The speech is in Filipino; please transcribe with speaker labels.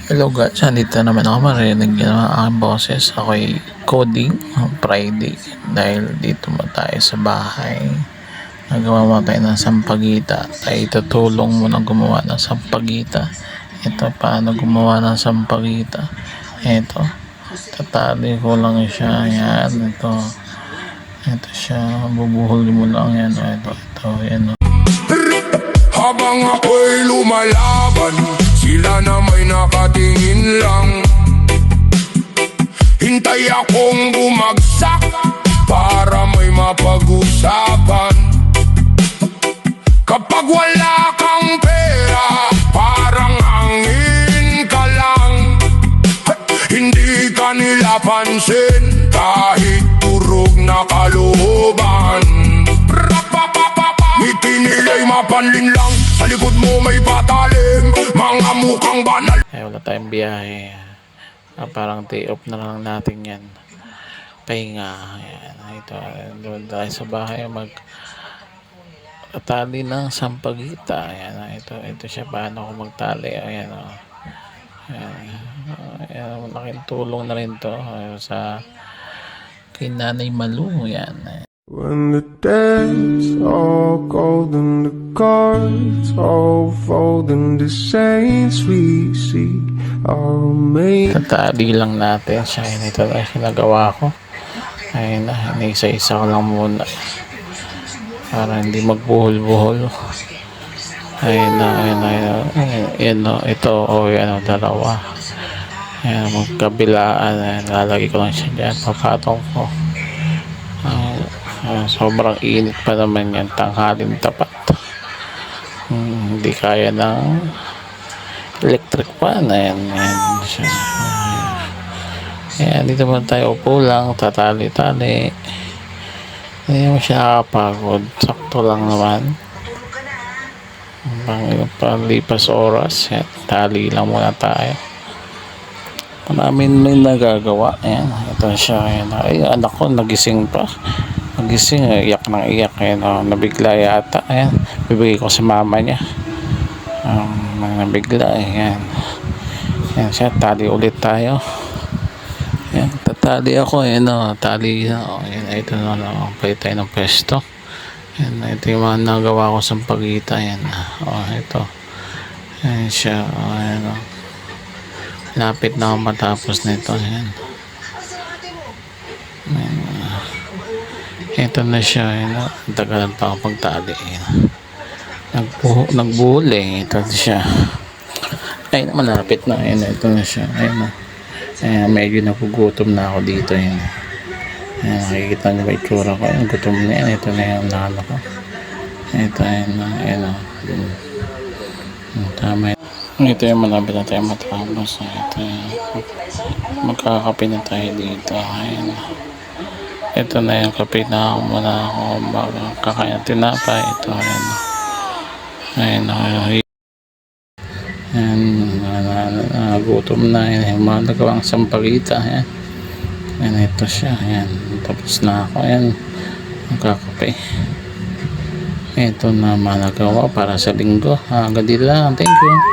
Speaker 1: Hello guys, dito naman ako marinig nyo ang aking boses. Ako'y coding Friday dahil dito mo tayo sa bahay. Nagawa mo tayo ng sampagita. Tayo tutulong mo na gumawa ng sampagita. Ito paano gumawa ng sampagita. Ito, tatali ko lang siya. Yan, ito siya. Bubuhol mo lang yan. Ito, yan.
Speaker 2: Habang ako'y lumalaban, sila na may nakatingin lang. Hintay akong bumagsak para may mapag-usapan. Kapag wala kang pera, parang hangin ka lang. Hindi ka nila pansin kahit turog na kalooban. Itinilay mapanlin lang, sa likod mo may patalim, mga mukhang banal.
Speaker 1: Ay, wala tayong biyahe. Parang day off na lang natin yan. Pahinga. Ayan, ito, doon tayo sa bahay magtali ng sampagita. Ayan, ito siya paano ako magtali. Ayan, ayan, malaking tulong na rin to sa kay Nanay Malu. Ayan.
Speaker 3: When the days all golden, the cards all fold, and the saints we see are made.
Speaker 1: Tatali lang natin siya. Ito na sinagawa ko. Ayun na, isa-isa ko lang muna para hindi magbuhol-buhol. Ayun na, ito, dalawa. Ayan, magkabilaan. Ayan, lalagay ko lang siya dyan, papatong ko. Sobrang init pa naman yan, tanghalin tapat. Hindi kaya ng electric fan. Ayan siya. Ayan, dito muna tayo upo lang, tatali-tali. Hindi mo siya nakapagod, sakto lang naman. Panglipas oras. Ayan, tali lang muna tayo. Maraming may nagagawa. Ayan, ito siya. Ayan, ay, anak ko nagising pa. Nagising, iyak ng iyak. Ayan, nabigla yata. Ayan, bibigay ko sa mama niya. Nabigla. Ayan, ayan siya, tali ulit tayo. Ayan, tatali ako. Ayan, tali. Ayan, ito na lang. Palit tayo ng pwesto. Ayan, ito yung mga nagawa ko sa pagita. Ayan, ito. Ayan siya. Ayan, lapit na ako matapos nito. Ayan. Ito na siya. Ayan. Tagalan pa ako pagtali. Nagbuhol eh. Ito na siya. Ayun, malapit na. Ayan, ito na siya. Ayan. Ayan, medyo napugutom na ako dito. Ayan. Ayan, nakikita niyo ba itsura ko? Ayan, gutom na yan. Ito na yung nalo ko. Ito, ayan. Tama. Ito yung malapit na tayo matapos. Ito yung magkakape na tayo dito. Ayan. Ito na yung kape na muna ako bago kakain ng tinapay. Ito, ayan. Ayan, gutom na. Ayan, yung mga nagawang sampagita. Ayan. Ayan, ito siya. Ayan, tapos na ako. Ayan, magkakape. Ito na mga nagawa para sa linggo. Hanggang dito lang. Thank you.